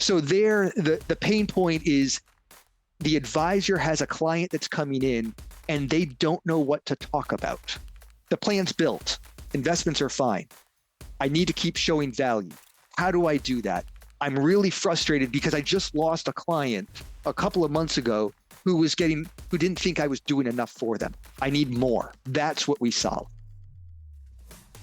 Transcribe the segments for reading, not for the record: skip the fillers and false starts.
So there, the pain point is the advisor has a client that's coming in and they don't know what to talk about. The plan's built. Investments are fine. I need to keep showing value. How do I do that? I'm really frustrated because I just lost a client a couple of months ago who didn't think I was doing enough for them. I need more. That's what we solve.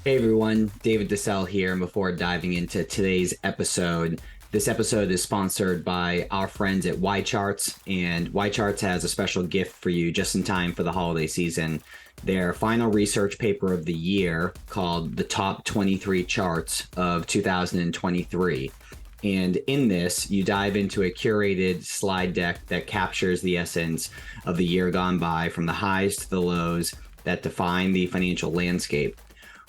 Hey everyone, David Distill here. And before diving into today's episode, this episode is sponsored by our friends at YCharts, and YCharts has a special gift for you just in time for the holiday season. Their final research paper of the year, called The Top 23 Charts of 2023. And in this, you dive into a curated slide deck that captures the essence of the year gone by, from the highs to the lows that define the financial landscape.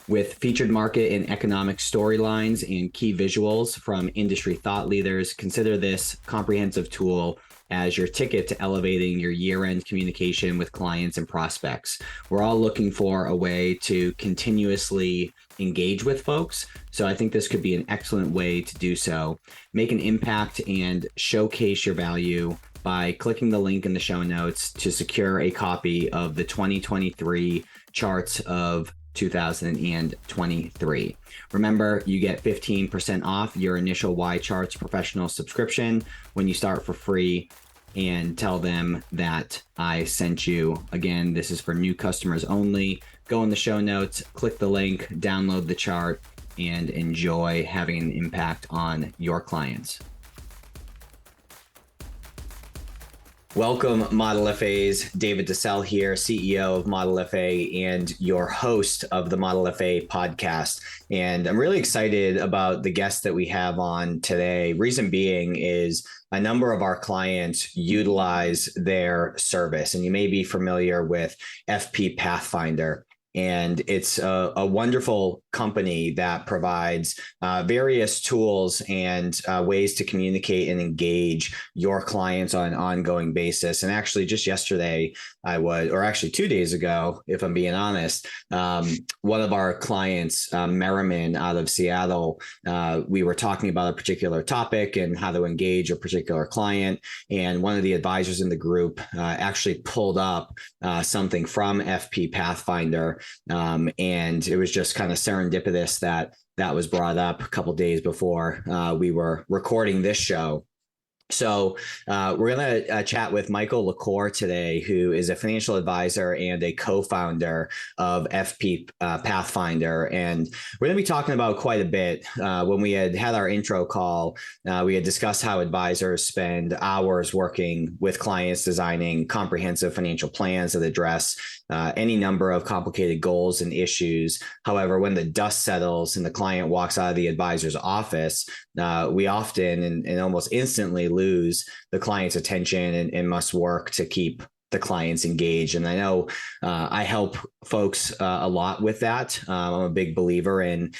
With featured market and economic storylines and key visuals from industry thought leaders, consider this comprehensive tool as your ticket to elevating your year-end communication with clients and prospects. We're all looking for a way to continuously engage with folks, so I think this could be an excellent way to do so. Make an impact and showcase your value by clicking the link in the show notes to secure a copy of the 2023 charts of 2023. Remember, you get 15% off your initial YCharts professional subscription when you start for free, and tell them that I sent you. Again, this is for new customers only. Go in the show notes, click the link, download the chart, and enjoy having an impact on your clients. Welcome, Model FAs. David Distill here, CEO of Model FA and your host of the Model FA podcast. And I'm really excited about the guest that we have on today. Reason being is a number of our clients utilize their service, and you may be familiar with FP Pathfinder. And it's a wonderful company that provides various tools and ways to communicate and engage your clients on an ongoing basis. And actually, just yesterday, or actually 2 days ago, if I'm being honest, one of our clients, Merriman out of Seattle, we were talking about a particular topic and how to engage a particular client. And one of the advisors in the group actually pulled up something from FP Pathfinder. And it was just kind of serendipitous that was brought up a couple of days before we were recording this show. So we're going to chat with Michael Lecours today, who is a financial advisor and a co-founder of FP Pathfinder. And we're going to be talking about quite a bit. When we had our intro call, we had discussed how advisors spend hours working with clients, designing comprehensive financial plans that address any number of complicated goals and issues. However, when the dust settles and the client walks out of the advisor's office, we often and almost instantly lose the client's attention and must work to keep the clients engaged. And I know I help folks a lot with that. I'm a big believer in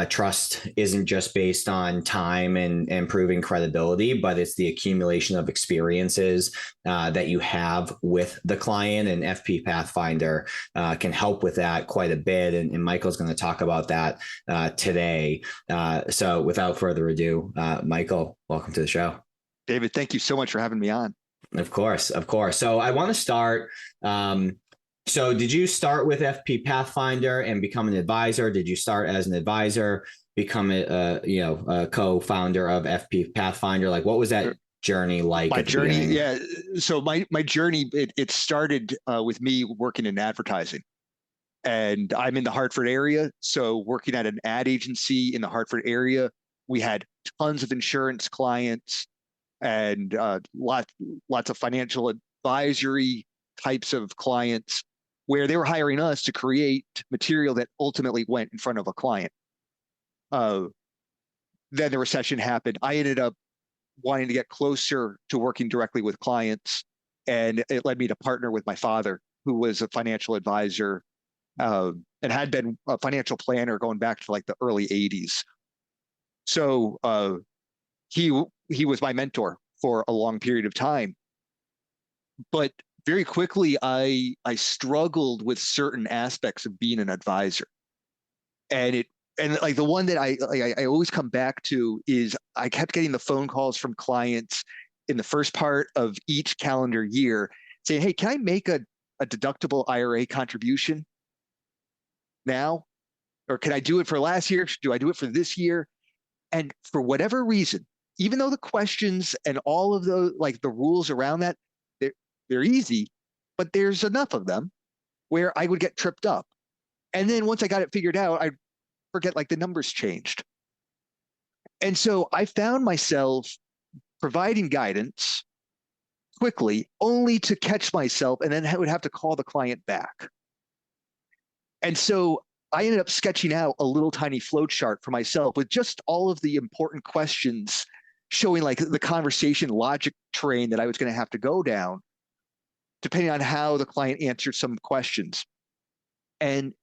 trust isn't just based on time and proving credibility, but it's the accumulation of experiences that you have with the client. And FP Pathfinder can help with that quite a bit. And Michael's going to talk about that today. So without further ado, Michael, welcome to the show. David, thank you so much for having me on. Of course. So I want to start. So did you start with FP Pathfinder and become an advisor? Did you start as an advisor, become a co-founder of FP Pathfinder? Like, what was that journey like? My journey, yeah. So my journey, it started with me working in advertising, and I'm in the Hartford area. So working at an ad agency in the Hartford area, we had tons of insurance clients and lots of financial advisory types of clients, where they were hiring us to create material that ultimately went in front of a client. Then the recession happened. I ended up wanting to get closer to working directly with clients, and it led me to partner with my father, who was a financial advisor and had been a financial planner going back to like the early 80s. So he was my mentor for a long period of time. But very quickly, I struggled with certain aspects of being an advisor. And and like the one that I always come back to is I kept getting the phone calls from clients in the first part of each calendar year saying, "Hey, can I make a deductible IRA contribution now? Or can I do it for last year? Do I do it for this year?" And for whatever reason, even though the questions and all of the like the rules around that, they're easy, but there's enough of them where I would get tripped up. And then once I got it figured out, I'd forget like the numbers changed. And so I found myself providing guidance quickly, only to catch myself, and then I would have to call the client back. And so I ended up sketching out a little tiny flow chart for myself with just all of the important questions showing like the conversation logic train that I was going to have to go down, depending on how the client answered some questions. And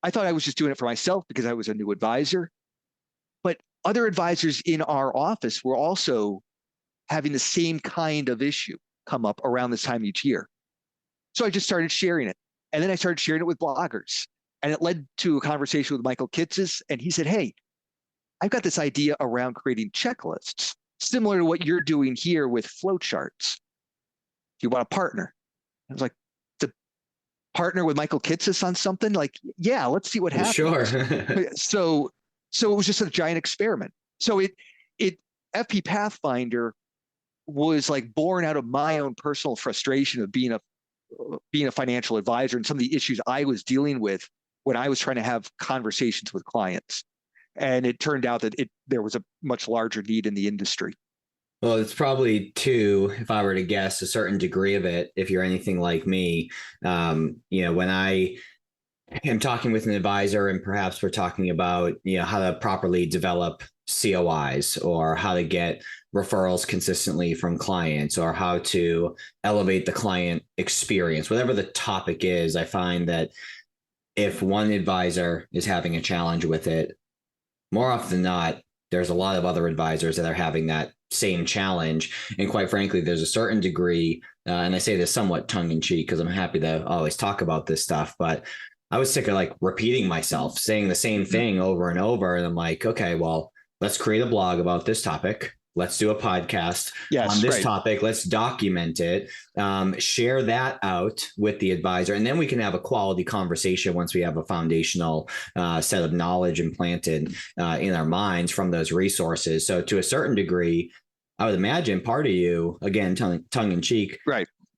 I thought I was just doing it for myself because I was a new advisor. But other advisors in our office were also having the same kind of issue come up around this time each year. So I just started sharing it. And then I started sharing it with bloggers. And it led to a conversation with Michael Kitces. And he said, "Hey, I've got this idea around creating checklists, similar to what you're doing here with flowcharts. Do you want a partner?" I was like, "To partner with Michael Kitces on something?" Like, yeah, let's see what happens. Sure. So it was just a giant experiment. So it FP Pathfinder was like born out of my own personal frustration of being a financial advisor and some of the issues I was dealing with when I was trying to have conversations with clients. And it turned out that there was a much larger need in the industry. Well, it's probably too, if I were to guess, a certain degree of it, if you're anything like me. When I am talking with an advisor and perhaps we're talking about, how to properly develop COIs or how to get referrals consistently from clients or how to elevate the client experience, whatever the topic is, I find that if one advisor is having a challenge with it, more often than not, there's a lot of other advisors that are having that same challenge. And quite frankly, there's a certain degree, and I say this somewhat tongue in cheek because I'm happy to always talk about this stuff, but I was sick of like repeating myself, saying the same thing over and over. And I'm like, okay, well, let's create a blog about this topic. Let's do a podcast on this topic. Let's document it, share that out with the advisor, and then we can have a quality conversation once we have a foundational set of knowledge implanted in our minds from those resources. So to a certain degree, I would imagine part of you, again, tongue in cheek,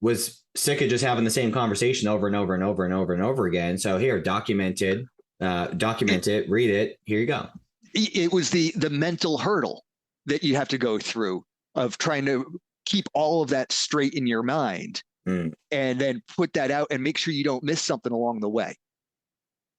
was sick of just having the same conversation over and over and over and over and over again. So here, document it, read it. Here you go. It was the mental hurdle that you have to go through of trying to keep all of that straight in your mind and then put that out and make sure you don't miss something along the way.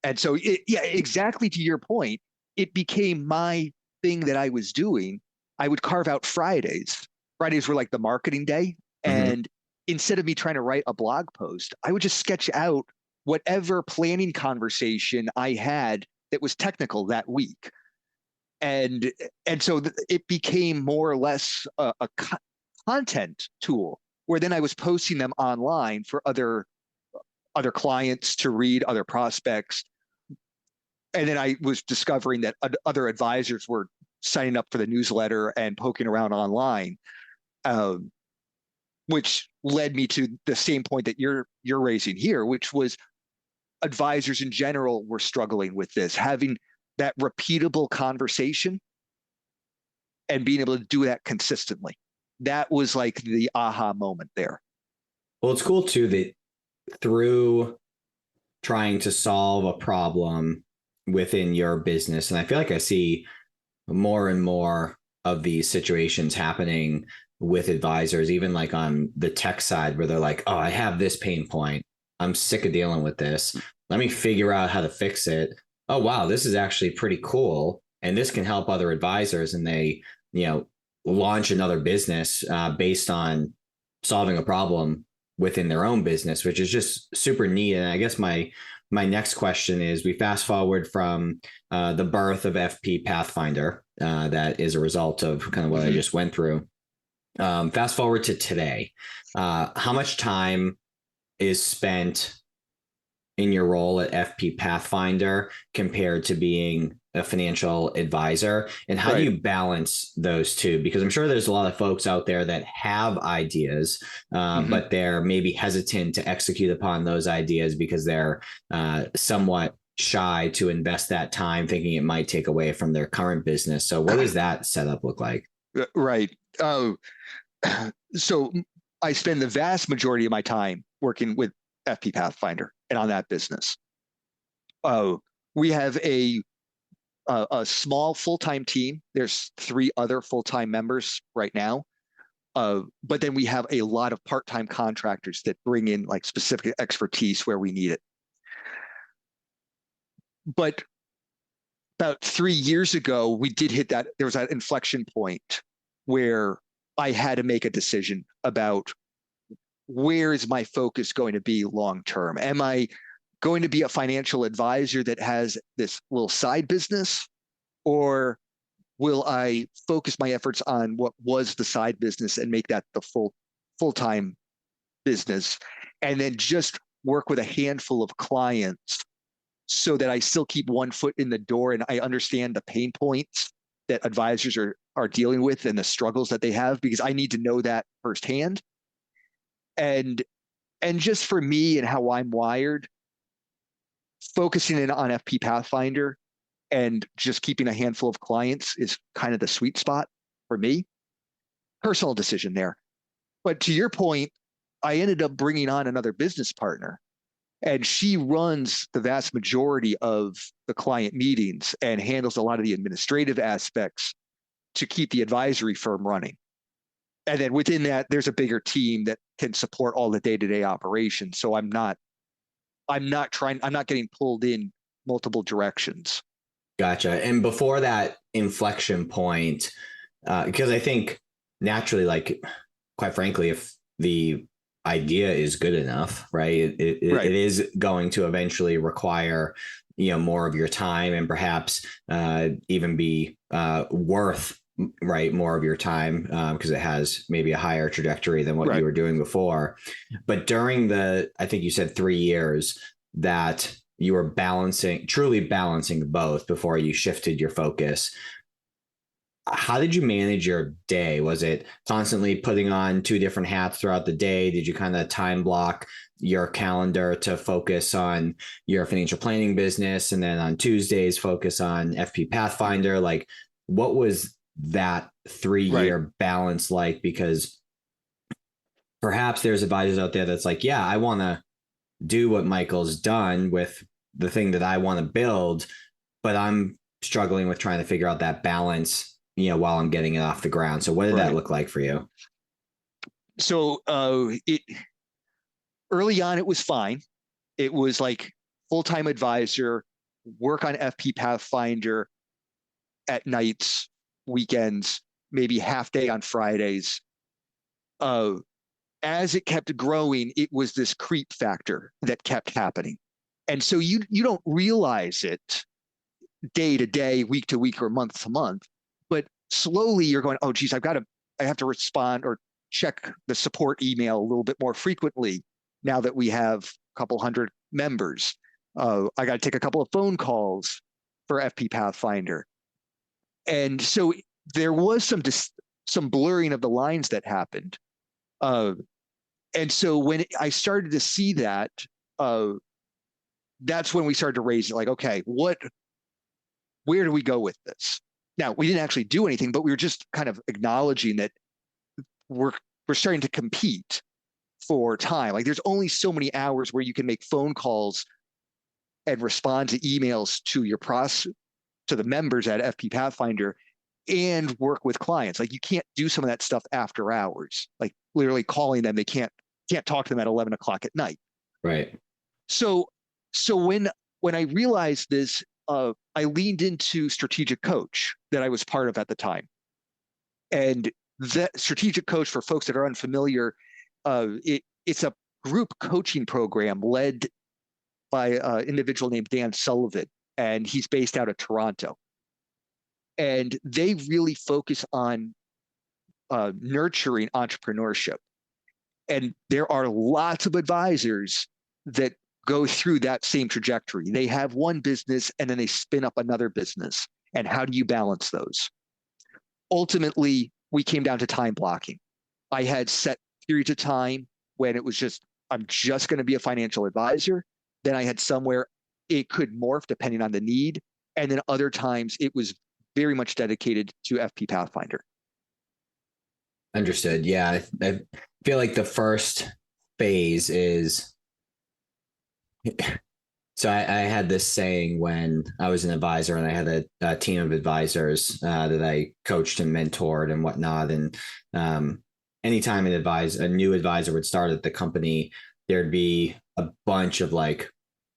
And so, exactly to your point, it became my thing that I was doing. I would carve out Fridays. Fridays were like the marketing day. And instead of me trying to write a blog post, I would just sketch out whatever planning conversation I had that was technical that week. And so it became more or less a content tool where then I was posting them online for other clients to read, other prospects. And then I was discovering that other advisors were signing up for the newsletter and poking around online, which led me to the same point that you're raising here, which was advisors in general were struggling with this, having that repeatable conversation and being able to do that consistently. That was like the aha moment there. Well, it's cool too that through trying to solve a problem within your business, and I feel like I see more and more of these situations happening with advisors, even like on the tech side, where they're like, "Oh, I have this pain point. I'm sick of dealing with this. Let me figure out how to fix it. Oh, wow, this is actually pretty cool. And this can help other advisors." And they, launch another business based on solving a problem within their own business, which is just super neat. And I guess my next question is, we fast forward from the birth of FP Pathfinder, that is a result of kind of what I just went through. Fast forward to today. How much time is spent in your role at FP Pathfinder compared to being a financial advisor, and how do Right. you balance those two? Because I'm sure there's a lot of folks out there that have ideas, Hmm. but they're maybe hesitant to execute upon those ideas because they're somewhat shy to invest that time, thinking it might take away from their current business. So what does that setup look like? Right. So I spend the vast majority of my time working with FP Pathfinder and on that business. We have a small full-time team. There's 3 other full-time members right now. But then we have a lot of part-time contractors that bring in like specific expertise where we need it. But about 3 years ago, we did hit that. There was that inflection point where I had to make a decision about where is my focus going to be long term? Am I going to be a financial advisor that has this little side business, or will I focus my efforts on what was the side business and make that the full-time business, and then just work with a handful of clients so that I still keep one foot in the door and I understand the pain points that advisors are dealing with and the struggles that they have, because I need to know that firsthand. And just for me and how I'm wired, focusing in on FP Pathfinder and just keeping a handful of clients is kind of the sweet spot for me. Personal decision there. But to your point, I ended up bringing on another business partner, and she runs the vast majority of the client meetings and handles a lot of the administrative aspects to keep the advisory firm running. And then within that, there's a bigger team that can support all the day-to-day operations. So I'm not getting pulled in multiple directions. Gotcha. And before that inflection point, because I think naturally, like, quite frankly, if the idea is good enough, right, it Right. is going to eventually require, more of your time, and perhaps even be worth, right, more of your time, because it has maybe a higher trajectory than what you Right. were doing before. But during I think you said 3 years, that you were truly balancing both before you shifted your focus. How did you manage your day? Was it constantly putting on 2 different hats throughout the day? Did you kind of time block your calendar to focus on your financial planning business, and then on Tuesdays focus on FP Pathfinder? Like, what was that 3 year Right. balance like? Because perhaps there's advisors out there that's like, yeah, I want to do what Michael's done with the thing that I want to build, but I'm struggling with trying to figure out that balance, while I'm getting it off the ground. So what did that Right. look like for you? So it early on it was fine. It was like full-time advisor, work on FP Pathfinder at nights, weekends, maybe half day on Fridays. Uh, as it kept growing, it was this creep factor that kept happening. And so you don't realize it day to day, week to week, or month to month, but slowly you're going, oh geez, I have to respond or check the support email a little bit more frequently now that we have a couple hundred members. I got to take a couple of phone calls for FP Pathfinder. And so there was some blurring of the lines that happened. Uh, and so when I started to see that, uh, that's when we started to raise it. Like, okay, where do we go with this? Now, we didn't actually do anything, but we were just kind of acknowledging that we're we're starting to compete for time. Like, there's only so many hours where you can make phone calls and respond to emails to the members at FP Pathfinder and work with clients. Like, you can't do some of that stuff after hours. Like, literally calling them, they can't talk to them at 11 o'clock at night. Right. So when I realized this, I leaned into Strategic Coach that I was part of at the time. And that Strategic Coach, for folks that are unfamiliar, it's a group coaching program led by an individual named Dan Sullivan, and he's based out of Toronto. And they really focus on nurturing entrepreneurship. And there are lots of advisors that go through that same trajectory. They have one business and then they spin up another business. And how do you balance those? Ultimately, we came down to time blocking. I had set periods of time when it was just, I'm just going to be a financial advisor. Then I had somewhere it could morph depending on the need. And then other times it was very much dedicated to FP Pathfinder. Understood. Yeah. I feel like the first phase is, so I had this saying when I was an advisor and I had a team of advisors that I coached and mentored and whatnot. And anytime a new advisor would start at the company, there'd be a bunch of like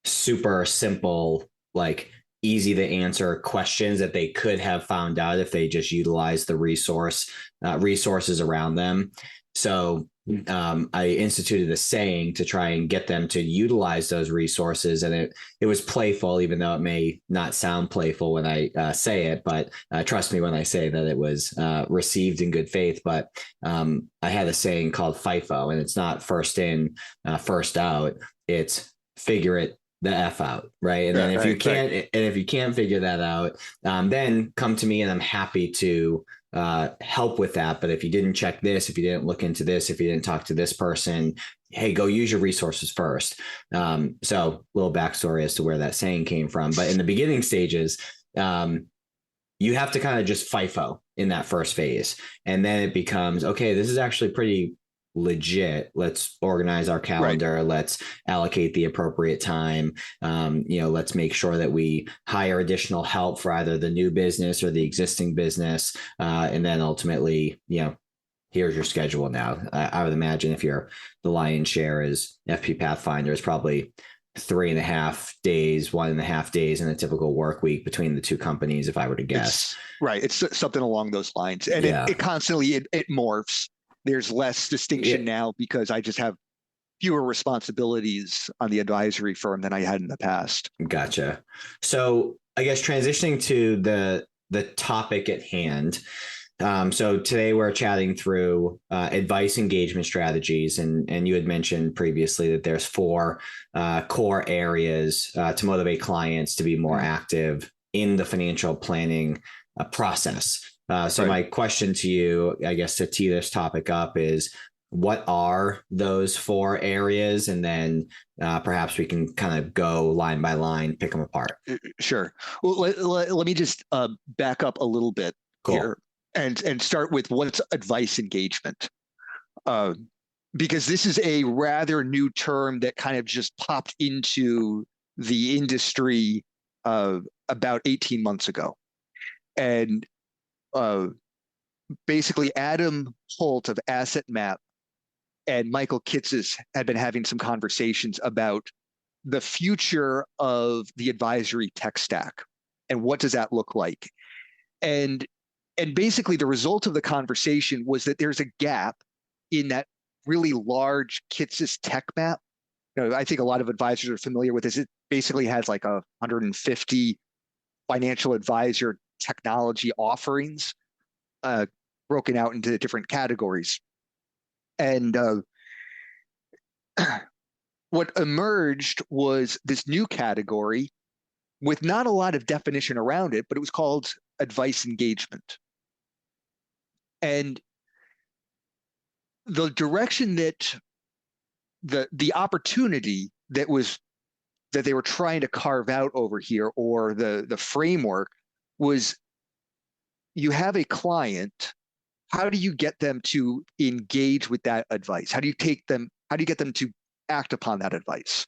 super simple, like easy to answer questions that they could have found out if they just utilized the resources around them. So I instituted a saying to try and get them to utilize those resources. And it was playful, even though it may not sound playful when I say it, but trust me when I say that it was received in good faith. But I had a saying called FIFO, and it's not first in, first out. It's figure it the F out. Right. And then if you can't figure that out, then come to me and I'm happy to help with that. But if you didn't check this, if you didn't look into this, if you didn't talk to this person, hey, go use your resources first. So a little backstory as to where that saying came from. But in the beginning stages, you have to kind of just FIFO in that first phase. And then it becomes, okay, this is actually pretty legit. Let's organize our calendar. Right. Let's allocate the appropriate time. Let's make sure that we hire additional help for either the new business or the existing business. And then ultimately, here's your schedule now. I would imagine if the lion's share is FP Pathfinder, it's probably 3.5 days, 1.5 days in a typical work week between the two companies, if I were to guess. It's something along those lines. And it constantly, it morphs. There's less distinction now because I just have fewer responsibilities on the advisory firm than I had in the past. Gotcha. So I guess transitioning to the topic at hand. So today we're chatting through advice engagement strategies, and you had mentioned previously that there's 4 core areas to motivate clients to be more active in the financial planning process. So my question to you, I guess, to tee this topic up is, what are those 4 areas? And then perhaps we can kind of go line by line, pick them apart. Sure. Well, let me just back up a little bit here and start with what's advice engagement. Because this is a rather new term that kind of just popped into the industry about 18 months ago. And basically Adam Holt of Asset Map and Michael Kitces had been having some conversations about the future of the advisory tech stack and what does that look like. And basically the result of the conversation was that there's a gap in that really large Kitces tech map. I think a lot of advisors are familiar with this. It basically has like 150 financial advisor technology offerings broken out into different categories. And what emerged was this new category with not a lot of definition around it, but it was called advice engagement. And the direction that the opportunity that they were trying to carve out over here, or the framework, was, you have a client. How do you get them to engage with that advice? How do you get them to act upon that advice?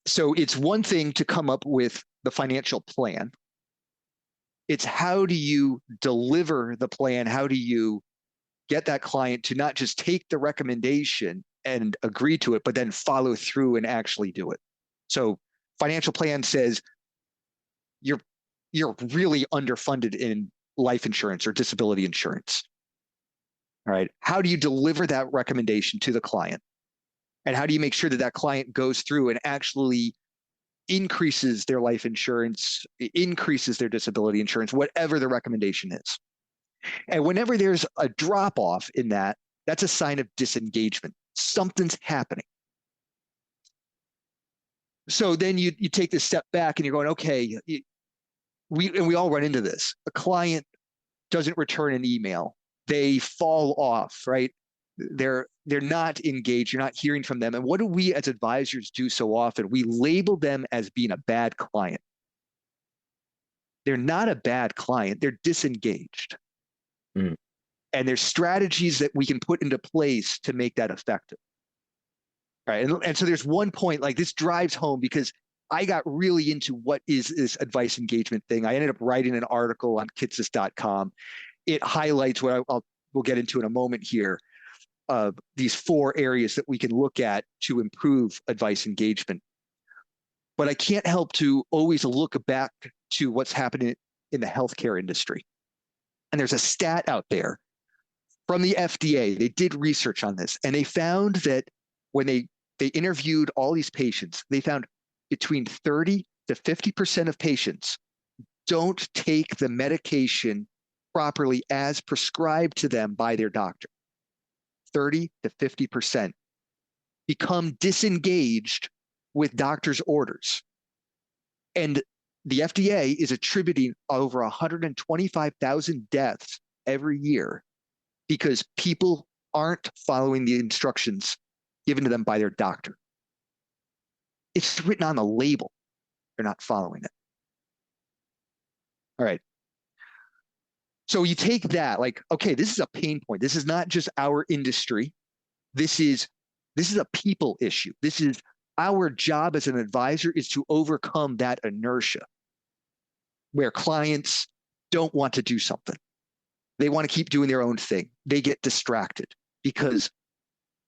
So it's one thing to come up with the financial plan. It's how do you deliver the plan? How do you get that client to not just take the recommendation and agree to it, but then follow through and actually do it? So financial plan says you're really underfunded in life insurance or disability insurance. All right. How do you deliver that recommendation to the client? And how do you make sure that that client goes through and actually increases their life insurance, increases their disability insurance, whatever the recommendation is? And whenever there's a drop off in that, that's a sign of disengagement. Something's happening. So then you take this step back and you're going, okay, we all run into this. A client doesn't return an email. They fall off, right? They're not engaged. You're not hearing from them. And what do we as advisors do so often? We label them as being a bad client. They're not a bad client. They're disengaged. Mm. And there's strategies that we can put into place to make that effective. Right. And so there's one point, like this drives home because I got really into what is this advice engagement thing. I ended up writing an article on kitsis.com. It highlights what we'll get into in a moment here, these 4 areas that we can look at to improve advice engagement. But I can't help to always look back to what's happening in the healthcare industry. And there's a stat out there from the FDA. They did research on this, and they found that when they interviewed all these patients, they found between 30 to 50% of patients don't take the medication properly as prescribed to them by their doctor. 30 to 50% become disengaged with doctor's orders. And the FDA is attributing over 125,000 deaths every year because people aren't following the instructions given to them by their doctor. It's written on the label. They're not following it. All right. So you take that, like, okay, this is a pain point. This is not just our industry. This is a people issue. This is our job as an advisor is to overcome that inertia where clients don't want to do something. They want to keep doing their own thing. They get distracted because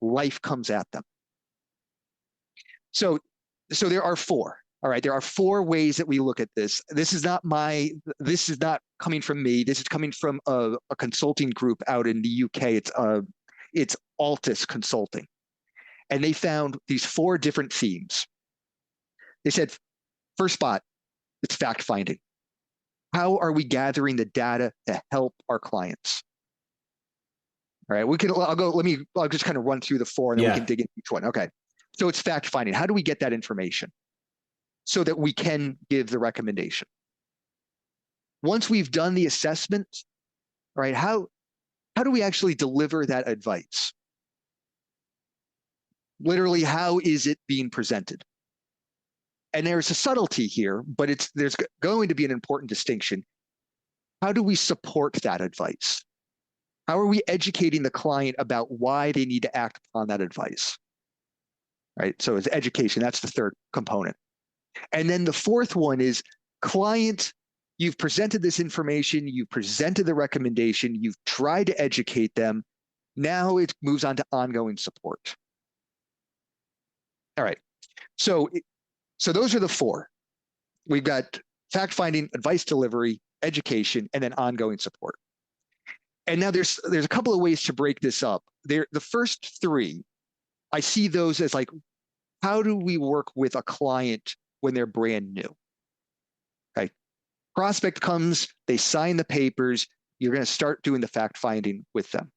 life comes at them. So there are 4. All right, there are 4 ways that we look at this. This is not coming from me. This is coming from a consulting group out in the UK. It's Altus Consulting. And they found these 4 different themes. They said, first spot, it's fact finding. How are we gathering the data to help our clients? All right, I'll just kind of run through the 4 and then we can dig into each one. Okay. So it's fact finding. How do we get that information so that we can give the recommendation? Once we've done the assessment, right, how do we actually deliver that advice? Literally, how is it being presented? And there's a subtlety here, but there's going to be an important distinction. How do we support that advice? How are we educating the client about why they need to act upon that advice? Right. So it's education. That's the 3rd component. And then the 4th one is client. You've presented this information. You've presented the recommendation. You've tried to educate them. Now it moves on to ongoing support. All right. So those are the 4. We've got fact finding, advice delivery, education, and then ongoing support. And now there's a couple of ways to break this up. The first 3, I see those as like, how do we work with a client when they're brand new? Okay. Prospect comes, they sign the papers, you're going to start doing the fact finding with them.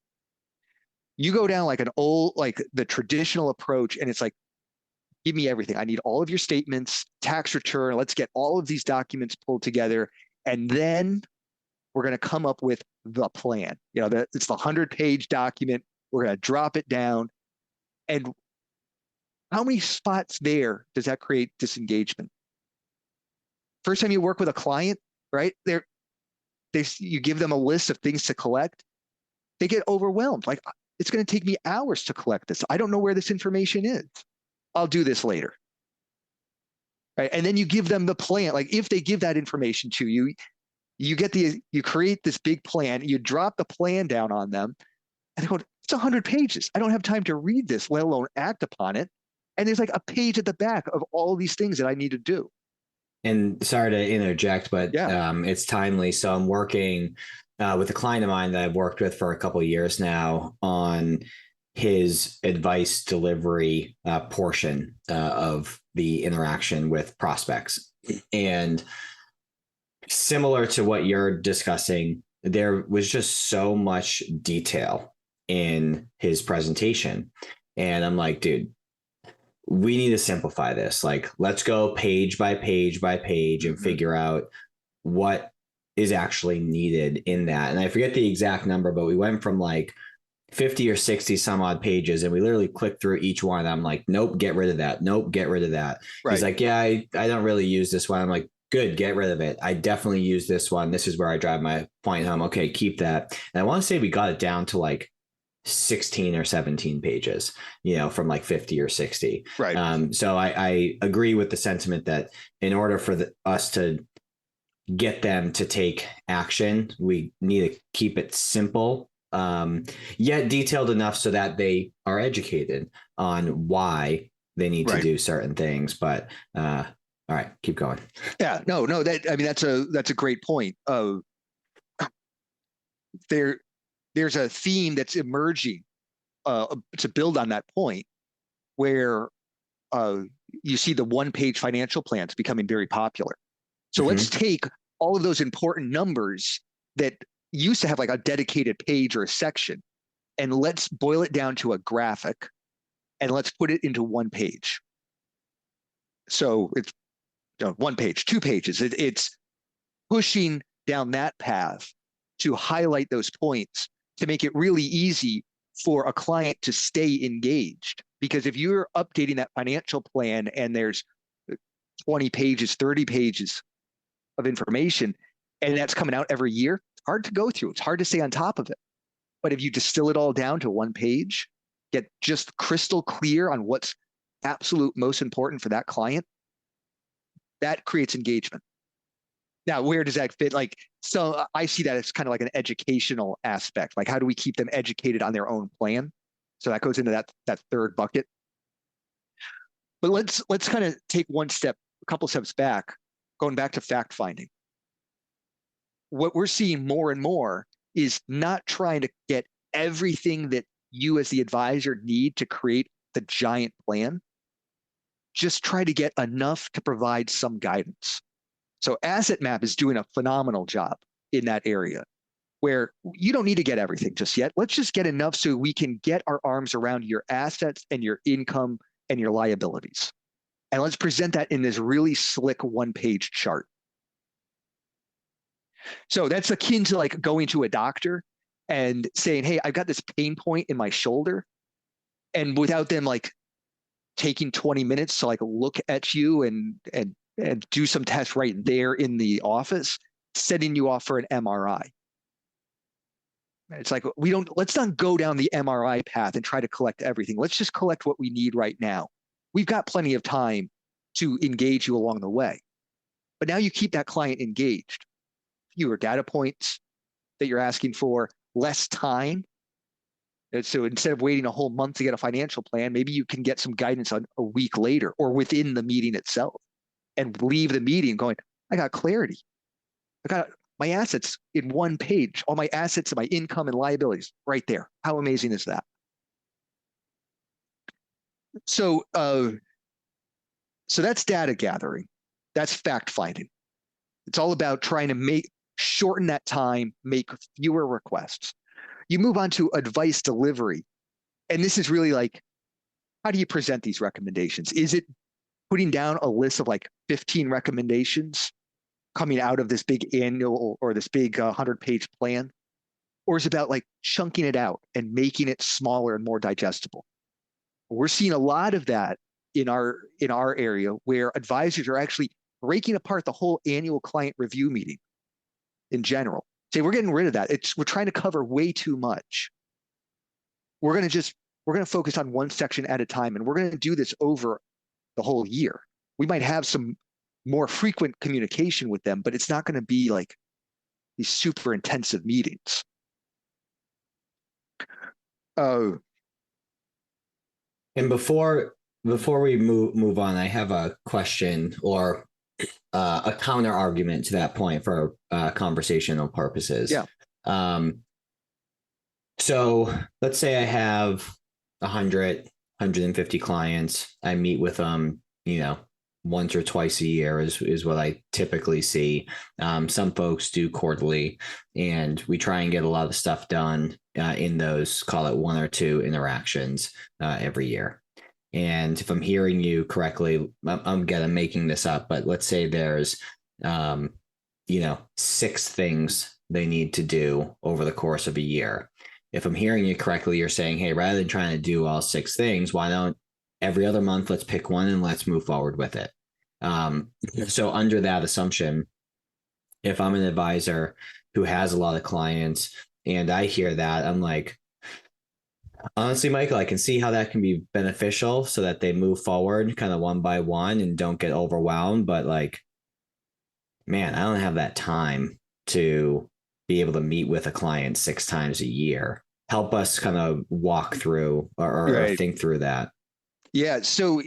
You go down like the traditional approach, and it's like, give me everything. I need all of your statements, tax return. Let's get all of these documents pulled together. And then we're going to come up with the plan. It's the 100-page document. We're going to drop it down. And how many spots there does that create disengagement? First time you work with a client, right? You give them a list of things to collect. They get overwhelmed. Like, it's going to take me hours to collect this. I don't know where this information is. I'll do this later. Right? And then you give them the plan. Like, if they give that information to you, you create this big plan, you drop the plan down on them, and they go, it's 100 pages. I don't have time to read this, let alone act upon it. And there's like a page at the back of all these things that I need to do. And sorry to interject, but it's timely. So I'm working with a client of mine that I've worked with for a couple of years now on his advice delivery portion of the interaction with prospects. And similar to what you're discussing, there was just so much detail in his presentation. And I'm like, dude, we need to simplify this. Like, let's go page by page by page and figure out what is actually needed in that. And I forget the exact number, but we went from like 50 or 60 some odd pages, and we literally clicked through each one. And I'm like, nope, get rid of that. Nope, get rid of that. Right. He's like, yeah, I don't really use this one. I'm like, good, get rid of it. I definitely use this one. This is where I drive my point home. Okay, keep that. And I want to say we got it down to like 16 or 17 pages, from like 50 or 60. Right. So I agree with the sentiment that in order for us to get them to take action, we need to keep it simple, yet detailed enough so that they are educated on why they need to do certain things. But all right, keep going. Yeah, no, that's a great point. There's a theme that's emerging to build on that point, where you see the one-page financial plans becoming very popular. So let's take all of those important numbers that used to have like a dedicated page or a section, and let's boil it down to a graphic, and let's put it into one page. So it's one page, 2 pages. It's pushing down that path to highlight those points to make it really easy for a client to stay engaged. Because if you're updating that financial plan and there's 20 pages, 30 pages of information, and that's coming out every year, it's hard to go through. It's hard to stay on top of it. But if you distill it all down to one page, get just crystal clear on what's absolute most important for that client, that creates engagement. Now, where does that fit? So I see that as kind of like an educational aspect. Like, how do we keep them educated on their own plan? So that goes into that third bucket. But let's kind of take a couple steps back, going back to fact finding. What we're seeing more and more is not trying to get everything that you as the advisor need to create the giant plan. Just try to get enough to provide some guidance. So Asset Map is doing a phenomenal job in that area, where you don't need to get everything just yet. Let's just get enough so we can get our arms around your assets and your income and your liabilities. And let's present that in this really slick one-page chart. So that's akin to like going to a doctor and saying, hey, I've got this pain point in my shoulder. And without them like taking 20 minutes to like look at you and do some tests right there in the office, setting you off for an MRI. It's like, let's not go down the MRI path and try to collect everything. Let's just collect what we need right now. We've got plenty of time to engage you along the way. But now you keep that client engaged. Fewer data points that you're asking for, less time. And so instead of waiting a whole month to get a financial plan, maybe you can get some guidance on a week later or within the meeting itself, and leave the meeting going, I got clarity. I got my assets in one page, all my assets and my income and liabilities right there. How amazing is that? So that's data gathering. That's fact finding. It's all about trying to shorten that time, make fewer requests. You move on to advice delivery. And this is really like, how do you present these recommendations? Is it putting down a list of like 15 recommendations coming out of this big annual or this big 100-page plan? Or is it about like chunking it out and making it smaller and more digestible? We're seeing a lot of that in our area, where advisors are actually breaking apart the whole annual client review meeting in general. Say, we're getting rid of that. We're trying to cover way too much. We're going to focus on one section at a time, and we're going to do this over the whole year. We might have some more frequent communication with them, but it's not going to be like these super intensive meetings. And before we move on, I have a question or a counter argument to that point for conversational purposes. Yeah. So let's say I have 150 clients. I meet with them, once or twice a year is what I typically see. Some folks do quarterly, and we try and get a lot of stuff done in those, call it 1 or 2 interactions every year. And if I'm hearing you correctly, I'm making this up, but let's say there's, 6 things they need to do over the course of a year. If I'm hearing you correctly, you're saying, hey, rather than trying to do all 6 things, why don't every other month, let's pick one and let's move forward with it. So under that assumption, if I'm an advisor who has a lot of clients and I hear that, I'm like, honestly, Michael, I can see how that can be beneficial so that they move forward kind of one by one and don't get overwhelmed. But like, man, I don't have that time to be able to meet with a client 6 times a year. Help us kind of walk through or Right. think through that. Yeah. So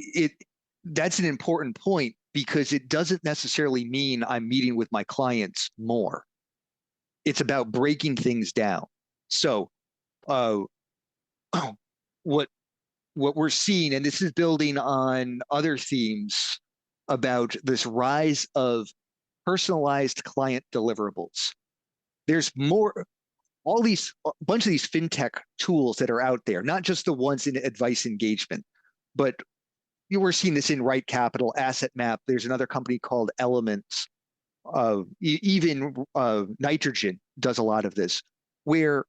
that's an important point because it doesn't necessarily mean I'm meeting with my clients more. It's about breaking things down. So, uh, what we're seeing, and this is building on other themes about this rise of personalized client deliverables. There's more, all these, a bunch of these fintech tools that are out there, not just the ones in advice engagement, but we're seeing this in Right Capital, Asset Map. There's another company called Elements. Even Nitrogen does a lot of this, where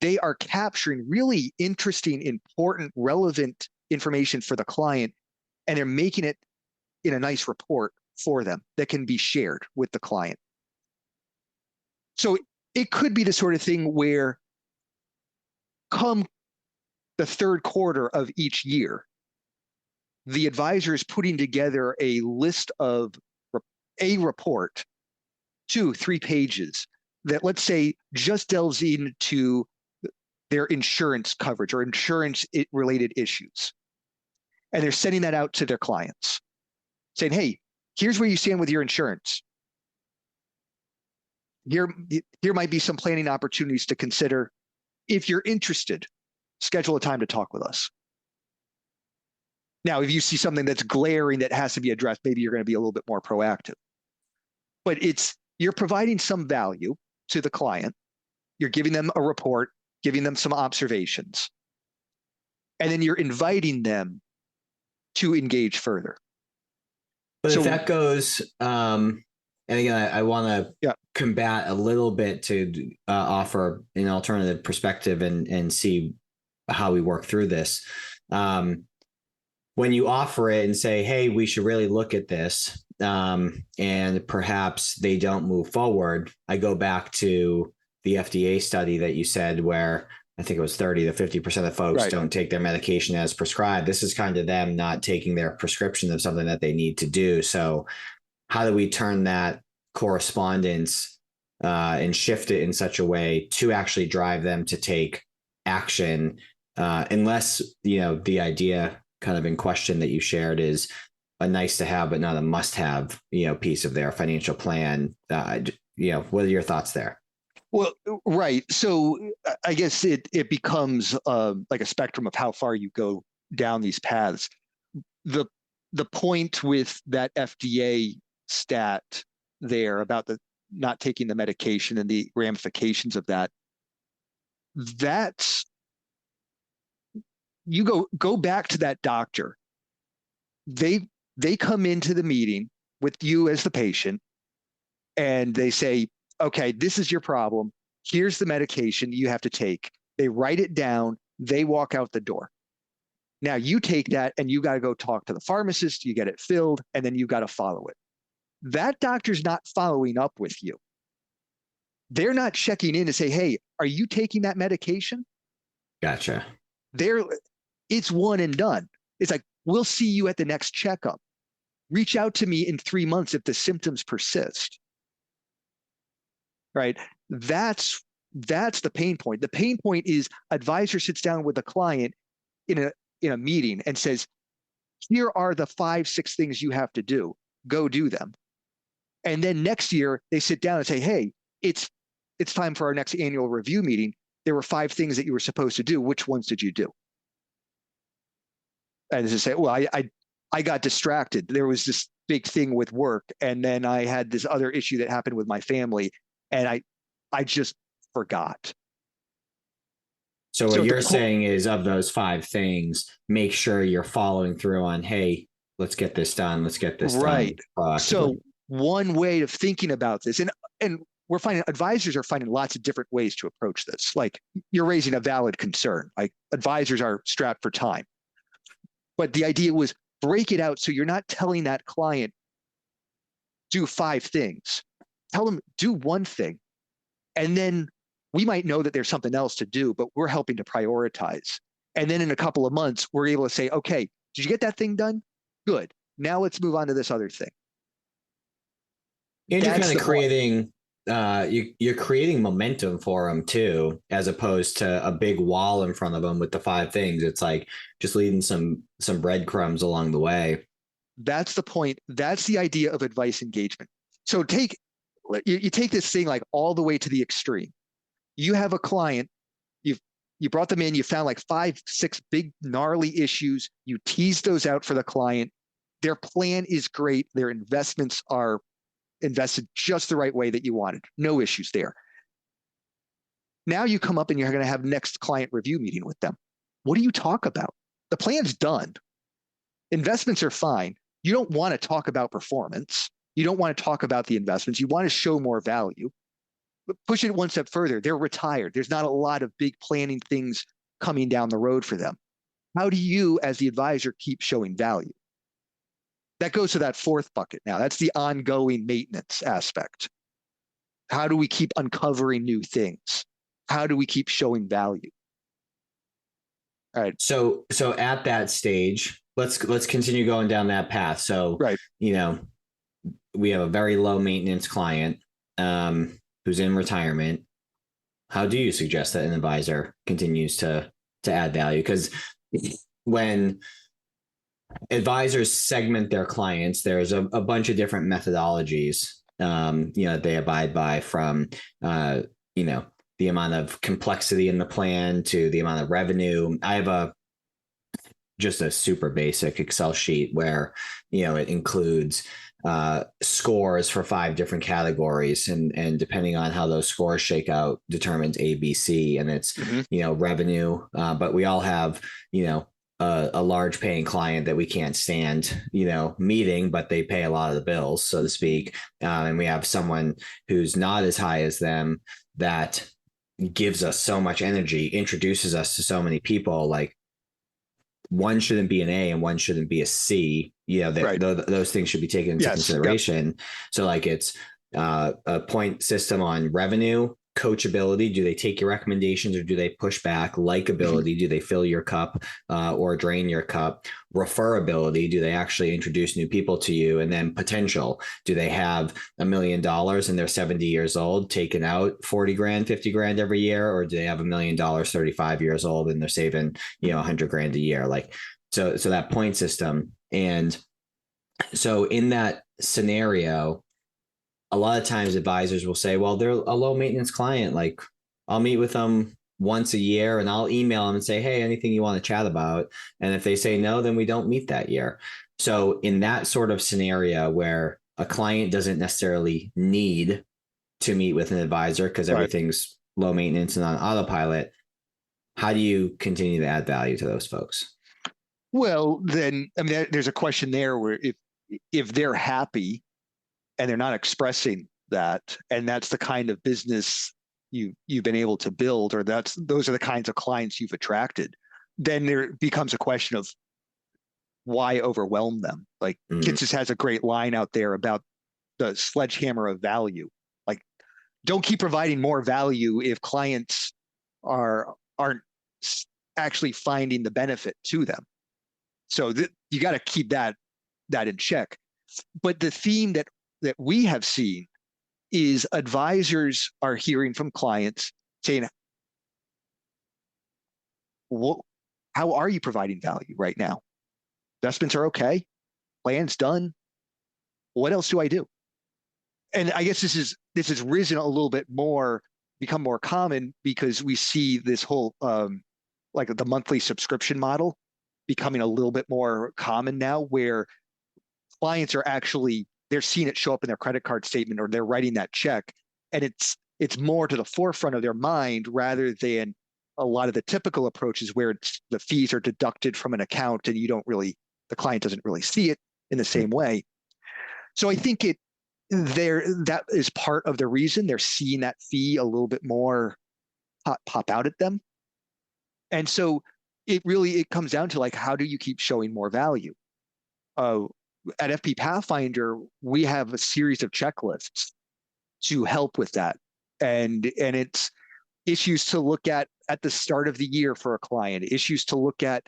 they are capturing really interesting, important, relevant information for the client, and they're making it in a nice report for them that can be shared with the client. So it could be the sort of thing where come the third quarter of each year, the advisor is putting together a list of a report, 2-3 pages, that, let's say, just delves into their insurance coverage or insurance related issues. And they're sending that out to their clients saying, hey, here's where you stand with your insurance. Here might be some planning opportunities to consider. If you're interested, schedule a time to talk with us. Now, if you see something that's glaring that has to be addressed, maybe you're going to be a little bit more proactive. But you're providing some value to the client. You're giving them a report, giving them some observations, and then you're inviting them to engage further. But so, if that goes, and again, I want to combat a little bit to offer an alternative perspective and see how we work through this. When you offer it and say, hey, we should really look at this, and perhaps they don't move forward, I go back to the FDA study that you said where I think it was 30 to 50% of folks don't take their medication as prescribed. This is kind of them not taking their prescription of something that they need to do. So how do we turn that correspondence and shift it in such a way to actually drive them to take action, unless, the idea kind of in question that you shared is a nice to have, but not a must have, piece of their financial plan. What are your thoughts there? Well, right. So I guess it becomes like a spectrum of how far you go down these paths. The point with that FDA stat there about the not taking the medication and the ramifications of that's you go back to that doctor. They come into the meeting with you as the patient and they say, okay, this is your problem. Here's the medication you have to take. They write it down. They walk out the door. Now you take that and you got to go talk to the pharmacist. You get it filled and then you got to follow it. That doctor's not following up with you. They're not checking in to say, hey, are you taking that medication? Gotcha. It's one and done. It's like, we'll see you at the next checkup. Reach out to me in 3 months if the symptoms persist. Right? That's the pain point. The pain point is advisor sits down with a client in a meeting and says, here are the 5-6 things you have to do. Go do them. And then next year they sit down and say, hey, it's time for our next annual review meeting. There were 5 things that you were supposed to do. Which ones did you do? And just say, well, I got distracted. There was this big thing with work, and then I had this other issue that happened with my family, and I just forgot. So what So you're saying is, of those 5 things, make sure you're following through on, hey, let's get this done. Let's get this done right. So proactively. one way of thinking about this, and we're finding advisors are finding lots of different ways to approach this. Like you're raising a valid concern. Like advisors are strapped for time. But the idea was break it out so you're not telling that client, do 5 things. Tell them, do one thing. And then we might know that there's something else to do, but we're helping to prioritize. And then in a couple of months, we're able to say, okay, did you get that thing done? Good. Now let's move on to this other thing. And you're That's kind the of creating you're creating momentum for them too, as opposed to a big wall in front of them with the 5 things. It's like just leaving some breadcrumbs along the way. That's the point. That's the idea of advice engagement. So you take this thing like all the way to the extreme. You have a client, you brought them in, you found like 5, 6 big gnarly issues. You tease those out for the client. Their plan is great. Their investments are invested just the right way that you wanted. No issues there. Now you come up and you're going to have next client review meeting with them. What do you talk about? The plan's done. Investments are fine. You don't want to talk about performance. You don't want to talk about the investments. You want to show more value. But push it one step further. They're retired. There's not a lot of big planning things coming down the road for them. How do you, as the advisor, keep showing value? That goes to that 4th bucket now. That's the ongoing maintenance aspect. How do we keep uncovering new things? How do we keep showing value? All right. So at that stage, let's continue going down that path. So Right. We have a very low maintenance client who's in retirement. How do you suggest that an advisor continues to add value? Because when advisors segment their clients, there's a bunch of different methodologies they abide by, from the amount of complexity in the plan to the amount of revenue. I have just a super basic Excel sheet where it includes scores for 5 different categories, and depending on how those scores shake out determines ABC, and it's revenue, but we all have a large paying client that we can't stand meeting, but they pay a lot of the bills, so to speak, and we have someone who's not as high as them that gives us so much energy, introduces us to so many people. Like, one shouldn't be an A and one shouldn't be a C. Right. Those things should be taken into consideration. Yep. So like it's a point system on revenue, coachability. Do they take your recommendations or do they push back? Likability. Do they fill your cup or drain your cup? Referability. Do they actually introduce new people to you? And then potential. Do they have $1 million and they're 70 years old, taking out 40 grand, 50 grand every year? Or do they have $1 million, 35 years old, and they're saving, 100 grand a year? Like, so that point system. And so in that scenario, a lot of times advisors will say, well, they're a low maintenance client. Like, I'll meet with them once a year and I'll email them and say, hey, anything you want to chat about? And if they say no, then we don't meet that year. So in that sort of scenario where a client doesn't necessarily need to meet with an advisor because everything's low maintenance and on autopilot, how do you continue to add value to those folks? Well, then, I mean, there's a question there where if they're happy and they're not expressing that, and that's the kind of business you've been able to build, or those are the kinds of clients you've attracted, then there becomes a question of why overwhelm them. Like Kitsis has a great line out there about the sledgehammer of value. Like, don't keep providing more value if clients aren't actually finding the benefit to them. So you got to keep that in check. But the theme that we have seen is advisors are hearing from clients saying, well, how are you providing value right now? Investments are okay. Plan's done. What else do I do? And I guess this has risen a little bit more, become more common because we see this whole like the monthly subscription model becoming a little bit more common now, where clients are actually, they're seeing it show up in their credit card statement or they're writing that check, and it's more to the forefront of their mind rather than a lot of the typical approaches where the fees are deducted from an account and the client doesn't really see it in the same way. So I think that is part of the reason they're seeing that fee a little bit more pop out at them. And so it comes down to like, how do you keep showing more value? At FP Pathfinder, we have a series of checklists to help with that. And it's issues to look at the start of the year for a client, issues to look at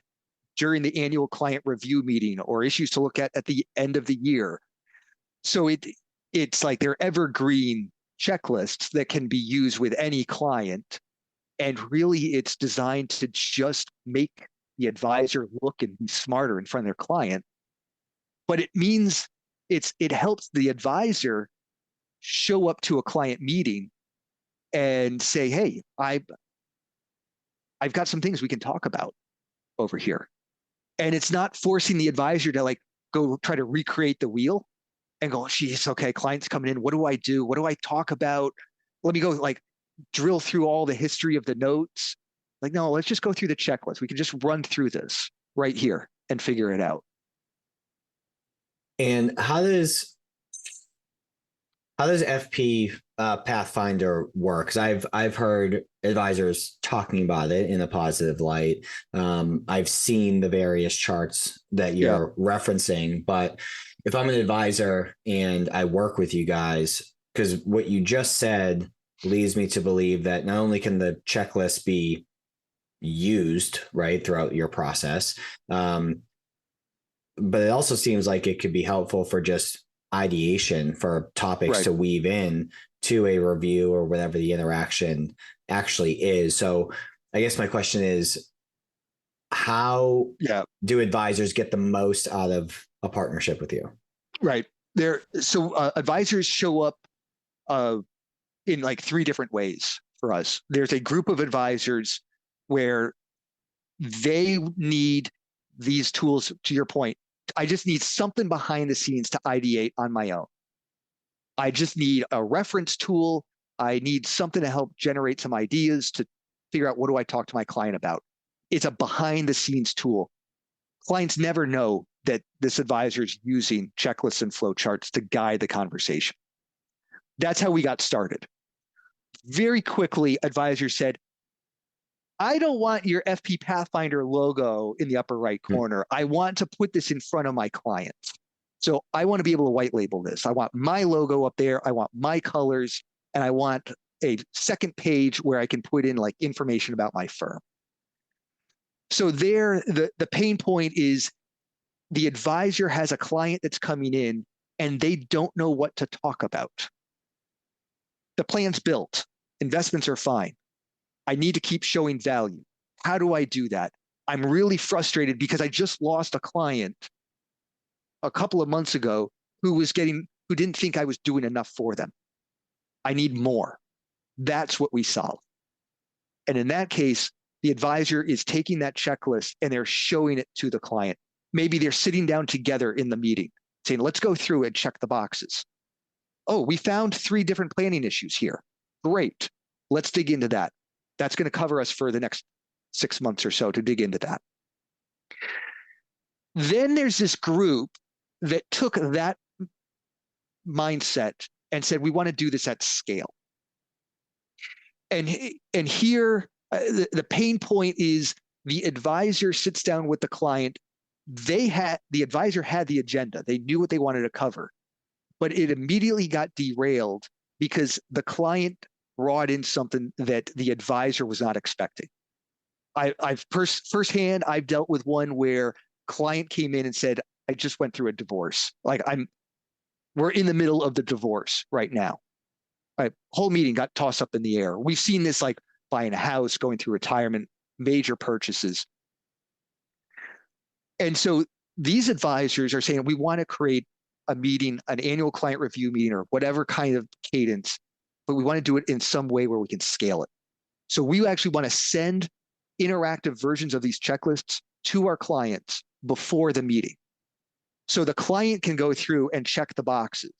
during the annual client review meeting, or issues to look at the end of the year. So it's like they're evergreen checklists that can be used with any client. And really it's designed to just make the advisor look and be smarter in front of their client. But it means it helps the advisor show up to a client meeting and say, hey, I've got some things we can talk about over here. And it's not forcing the advisor to like go try to recreate the wheel and go, geez, okay, client's coming in. What do I do? What do I talk about? Let me go like drill through all the history of the notes. Like, no, let's just go through the checklist. We can just run through this right here and figure it out. And how does FP Pathfinder work? Because I've heard advisors talking about it in a positive light. I've seen the various charts that you're referencing, but if I'm an advisor and I work with you guys, because what you just said leads me to believe that not only can the checklist be used right throughout your process, but it also seems like it could be helpful for just ideation for topics to weave in to a review or whatever the interaction actually is. So I guess my question is, how do advisors get the most out of a partnership with you? Right. So advisors show up in like three different ways for us. There's a group of advisors where they need these tools, to your point. I just need something behind the scenes to ideate on my own. I just need a reference tool. I need something to help generate some ideas to figure out what do I talk to my client about. It's a behind the scenes tool. Clients never know that this advisor is using checklists and flow charts to guide the conversation. That's how we got started. Very quickly, advisors said, I don't want your FP Pathfinder logo in the upper right corner. I want to put this in front of my clients. So I want to be able to white label this. I want my logo up there. I want my colors, and I want a second page where I can put in like information about my firm. So there, the pain point is the advisor has a client that's coming in and they don't know what to talk about. The plan's built. Investments are fine. I need to keep showing value. How do I do that? I'm really frustrated because I just lost a client a couple of months ago who didn't think I was doing enough for them. I need more. That's what we solve. And in that case, the advisor is taking that checklist and they're showing it to the client. Maybe they're sitting down together in the meeting saying, let's go through and check the boxes. Oh, we found 3 different planning issues here. Great. Let's dig into that. That's going to cover us for the next 6 months or so to dig into that. Then there's this group that took that mindset and said, we want to do this at scale. And here, the pain point is the advisor sits down with the client. The advisor had the agenda. They knew what they wanted to cover, but it immediately got derailed because the client brought in something that the advisor was not expecting. I've firsthand, I've dealt with one where client came in and said, I just went through a divorce. We're in the middle of the divorce right now. Whole meeting got tossed up in the air. We've seen this like buying a house, going through retirement, major purchases. And so these advisors are saying, we want to create a meeting, an annual client review meeting or whatever kind of cadence, but we want to do it in some way where we can scale it. So we actually want to send interactive versions of these checklists to our clients before the meeting. So the client can go through and check the boxes.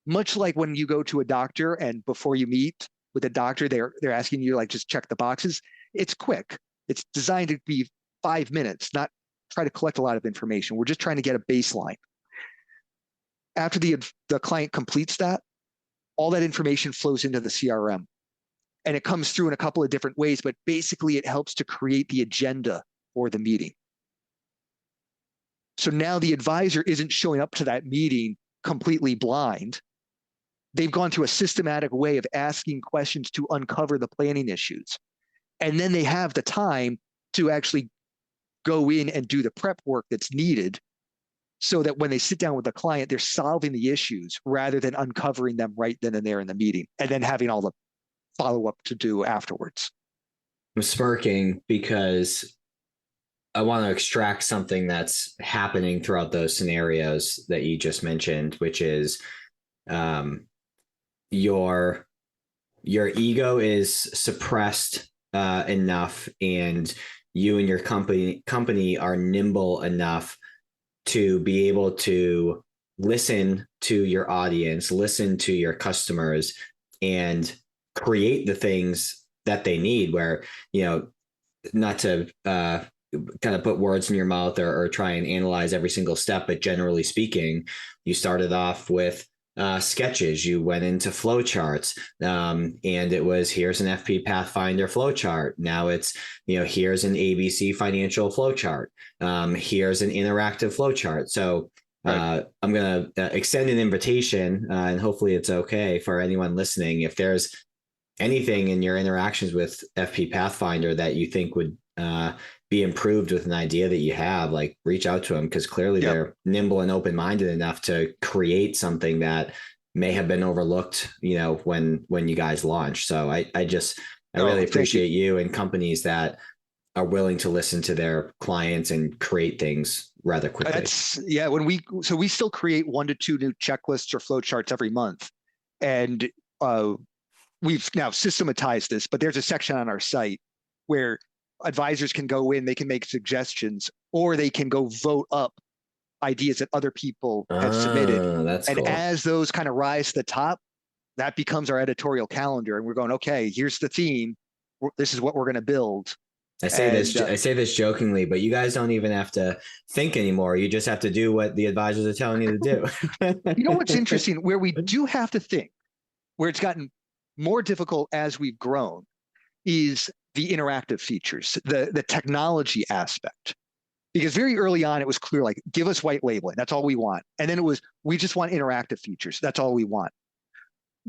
Much like when you go to a doctor and before you meet with a doctor, they're asking you like, just check the boxes. it's quick. It's designed to be 5 minutes, not try to collect a lot of information. We're just trying to get a baseline. After the client completes that, all that information flows into the CRM. And it comes through in a couple of different ways, but basically it helps to create the agenda for the meeting. So now the advisor isn't showing up to that meeting completely blind. They've gone through a systematic way of asking questions to uncover the planning issues. And then they have the time to actually go in and do the prep work that's needed so that when they sit down with the client, they're solving the issues rather than uncovering them right then and there in the meeting and then having all the follow-up to do afterwards. I'm smirking because I want to extract something that's happening throughout those scenarios that you just mentioned, which is your ego is suppressed enough, and you and your company are nimble enough to be able to listen to your audience, listen to your customers, and create the things that they need. Where, not to kind of put words in your mouth or try and analyze every single step, but generally speaking, you started off with sketches, you went into flowcharts, and it was, here's an FP Pathfinder flowchart. Now it's, here's an ABC financial flowchart. Here's an interactive flowchart. So right. I'm going to extend an invitation, and hopefully it's okay for anyone listening. If there's anything in your interactions with FP Pathfinder that you think would be improved with an idea that you have, like, reach out to them, because clearly they're nimble and open-minded enough to create something that may have been overlooked, when you guys launch. So I really appreciate you and companies that are willing to listen to their clients and create things rather quickly. We still create 1 to 2 new checklists or flowcharts every month. And we've now systematized this, but there's a section on our site where advisors can go in, they can make suggestions, or they can go vote up ideas that other people have submitted. That's and cool. As those kind of rise to the top, that becomes our editorial calendar. And we're going, okay, here's the theme. This is what we're going to build. I say this jokingly, but you guys don't even have to think anymore. You just have to do what the advisors are telling you to do. You know what's interesting? Where we do have to think, where it's gotten more difficult as we've grown, is the interactive features, the technology aspect. Because very early on, it was clear, like, give us white labeling. That's all we want. And then it was, we just want interactive features. That's all we want.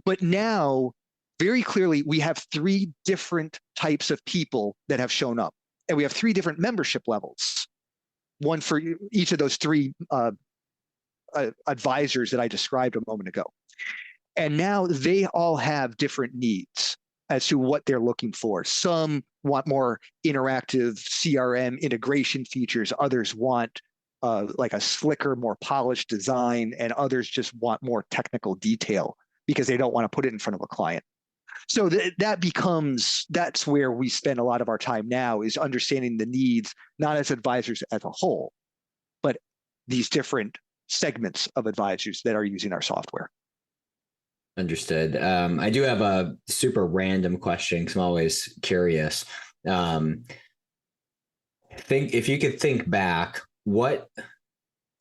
But now, very clearly, we have 3 different types of people that have shown up. And we have 3 different membership levels, one for each of those 3 advisors that I described a moment ago. And now they all have different needs as to what they're looking for. Some want more interactive CRM integration features. Others want like a slicker, more polished design, and others just want more technical detail because they don't want to put it in front of a client. So that's where we spend a lot of our time now, is understanding the needs, not as advisors as a whole, but these different segments of advisors that are using our software. Understood. I do have a super random question because I'm always curious. If you could think back, what,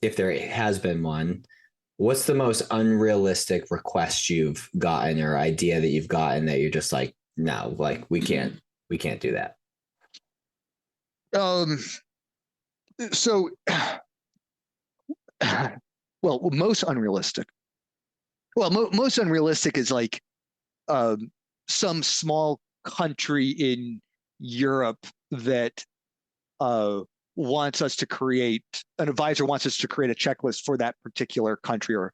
if there has been one, what's the most unrealistic request you've gotten or idea that you've gotten that you're just like, no, like we can't do that? So, well, most unrealistic. Well, most unrealistic is like some small country in Europe that wants us to create, an advisor wants us to create a checklist for that particular country. Or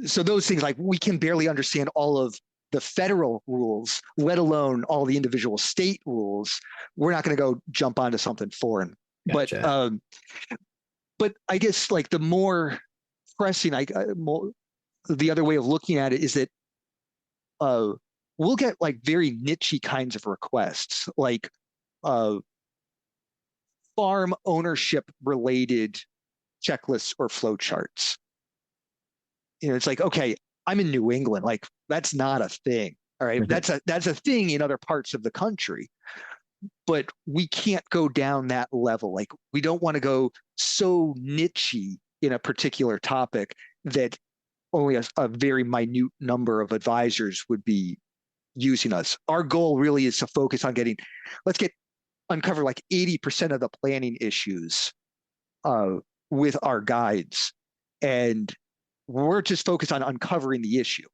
so those things, like, we can barely understand all of the federal rules, let alone all the individual state rules. We're not going to go jump onto something foreign. Gotcha. But I guess, like, the more pressing, the other way of looking at it is that we'll get like very niche-y kinds of requests, like farm ownership related checklists or flowcharts. It's like, okay, I'm in New England, like, that's not a thing. All right. That's a thing in other parts of the country, but we can't go down that level. Like we don't want to go so nichey in a particular topic that only a very minute number of advisors would be using us. Our goal really is to focus on let's uncover like 80% of the planning issues with our guides. And we're just focused on uncovering the issue.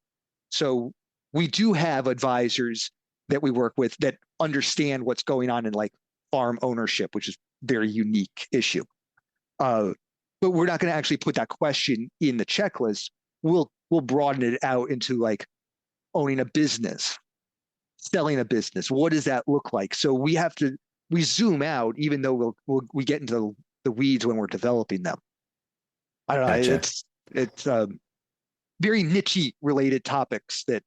So we do have advisors that we work with that understand what's going on in like farm ownership, which is a very unique issue. But we're not going to actually put that question in the checklist. We'll broaden it out into like owning a business, selling a business. What does that look like? So we zoom out, even though we get into the weeds when we're developing them. I don't know. Gotcha. It's very niche related topics that.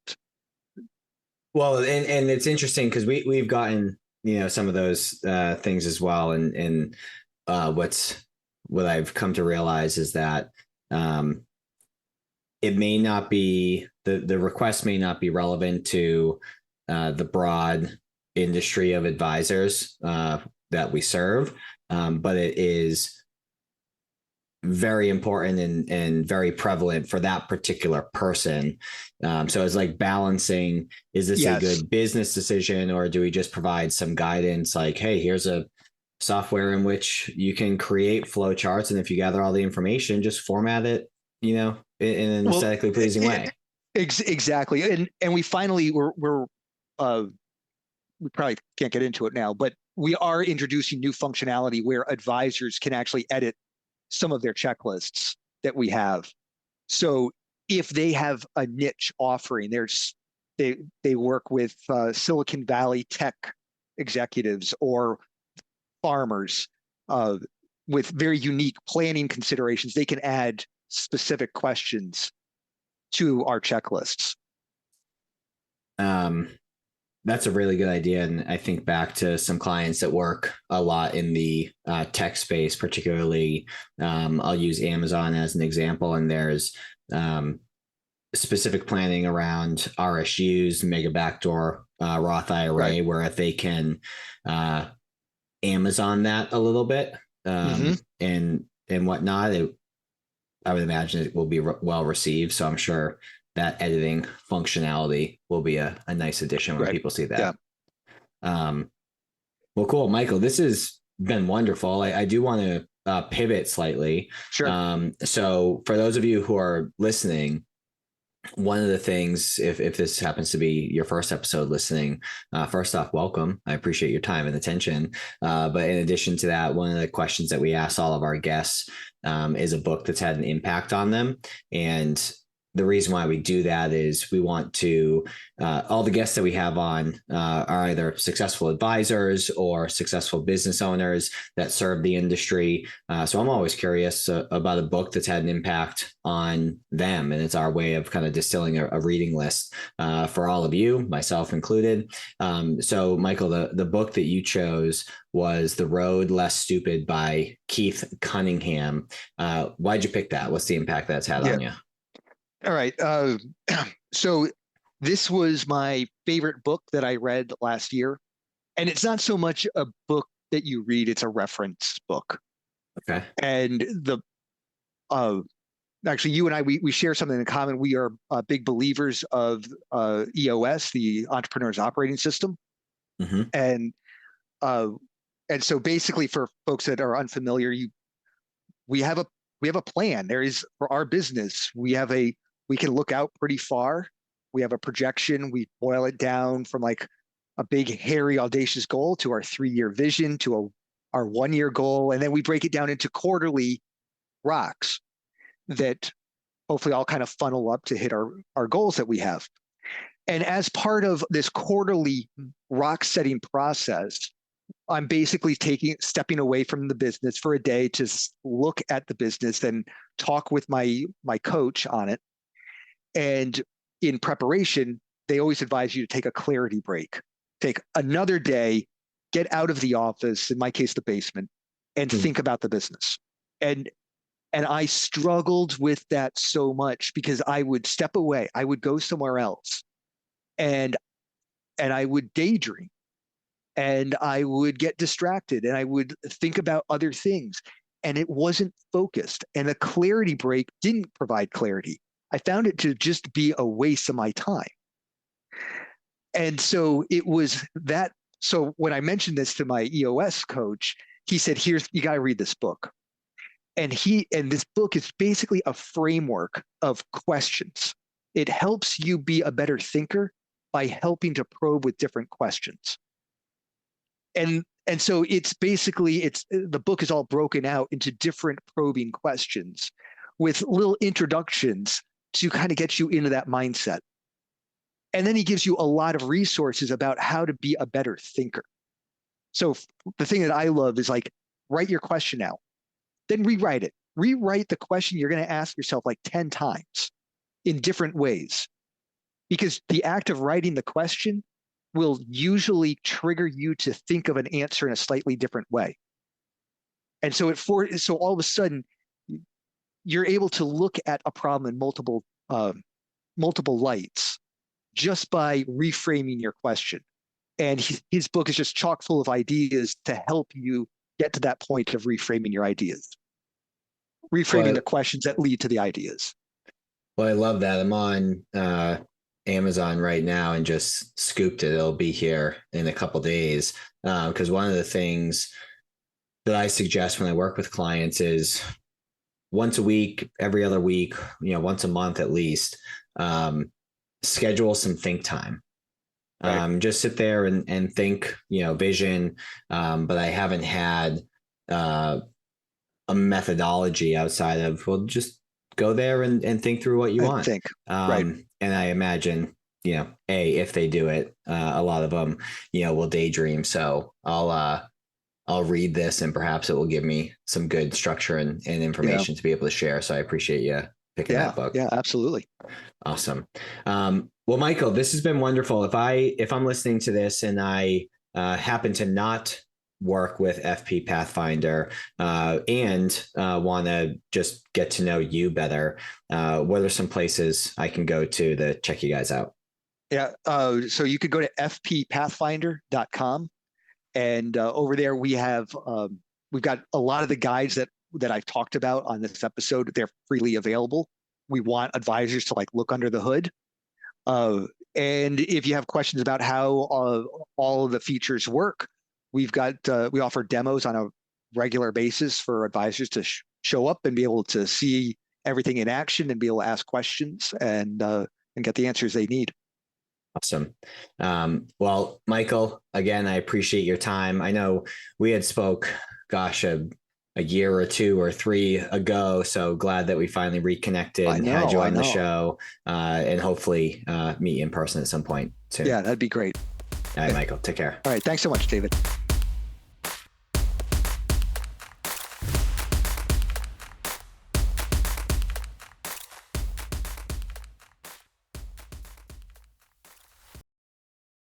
Well, and it's interesting because we've gotten, some of those things as well. And what I've come to realize is that it may not be, the request may not be relevant to the broad industry of advisors that we serve, but it is very important and very prevalent for that particular person. So it's like balancing, is this a good business decision, or do we just provide some guidance like, hey, here's a software in which you can create flow charts, and if you gather all the information, just format it, in an aesthetically pleasing way. Exactly. And we finally we probably can't get into it now, but we are introducing new functionality where advisors can actually edit some of their checklists that we have. So if they have a niche offering, they work with Silicon Valley tech executives or farmers with very unique planning considerations, they can add specific questions to our checklists. That's a really good idea. And I think back to some clients that work a lot in the tech space, particularly I'll use Amazon as an example. And there's specific planning around RSUs, mega backdoor, Roth IRA, right, where if they can Amazon that a little bit and whatnot, I would imagine it will be well received. So I'm sure that editing functionality will be a nice addition when people see that. Yeah. Well, cool, Michael, this has been wonderful. I do want to pivot slightly. Sure. So for those of you who are listening, one of the things, if this happens to be your first episode listening, first off, welcome. I appreciate your time and attention. But in addition to that, one of the questions that we ask all of our guests is a book that's had an impact on them. And the reason why we do that is we want to, all the guests that we have on are either successful advisors or successful business owners that serve the industry. So I'm always curious about a book that's had an impact on them. And it's our way of kind of distilling a reading list for all of you, myself included. So Michael, the book that you chose was The Road Less Stupid by Keith Cunningham. Why'd you pick that? What's the impact that's had on you? All right. So this was my favorite book that I read last year. And it's not so much a book that you read, it's a reference book. Okay. And actually, you and I, we share something in common. We are big believers of EOS, the Entrepreneur's Operating System. Mm-hmm. And so basically for folks that are unfamiliar, we have a plan. There is, for our business, we can look out pretty far. We have a projection. We boil it down from like a big, hairy, audacious goal to our 3-year vision to our 1-year goal. And then we break it down into quarterly rocks that hopefully all kind of funnel up to hit our goals that we have. And as part of this quarterly rock setting process, I'm basically stepping away from the business for a day to look at the business and talk with my coach on it. And in preparation, they always advise you to take a clarity break, take another day, get out of the office, in my case, the basement, and think about the business. And I struggled with that so much because I would step away, I would go somewhere else, and and I would daydream, and I would get distracted, and I would think about other things, and it wasn't focused. And the clarity break didn't provide clarity. I found it to just be a waste of my time. And so it was that. So when I mentioned this to my EOS coach, he said, "Here's, you got to read this book." And this book is basically a framework of questions. It helps you be a better thinker by helping to probe with different questions. And so it's basically, the book is all broken out into different probing questions with little introductions to kind of get you into that mindset. And then he gives you a lot of resources about how to be a better thinker. So the thing that I love is like, write your question out, then rewrite it. Rewrite the question you're going to ask yourself like 10 times in different ways, because the act of writing the question will usually trigger you to think of an answer in a slightly different way. And so so all of a sudden you're able to look at a problem in multiple lights just by reframing your question. And his book is just chock full of ideas to help you get to that point of reframing your ideas, reframing the questions that lead to the ideas. Well, I love that. I'm on Amazon right now and just scooped it. It'll be here in a couple of days. Because one of the things that I suggest when I work with clients is once a week, every other week, once a month at least, schedule some think time. Right. Just sit there and think, vision. But I haven't had a methodology outside of, well, just go there and think through what you want. Think. Right. And I imagine, if they do it, a lot of them, will daydream. So I'll read this and perhaps it will give me some good structure and information to be able to share. So I appreciate you picking that book. Yeah, absolutely. Awesome. Well, Michael, this has been wonderful. If I'm listening to this and I happen to not work with FP Pathfinder and want to just get to know you better, what are some places I can go to check you guys out? Yeah. So you could go to fpPathfinder.com, and over there we've got a lot of the guides that I've talked about on this episode. They're freely available. We want advisors to look under the hood. And if you have questions about how all of the features work, we offer demos on a regular basis for advisors to show up and be able to see everything in action and be able to ask questions and get the answers they need. Awesome. Well, Michael, again, I appreciate your time. I know we had spoke, a year or two or three ago. So glad that we finally reconnected and had you on the show and hopefully meet you in person at some point soon. Yeah, that'd be great. All right, Michael, take care. All right. Thanks so much, David.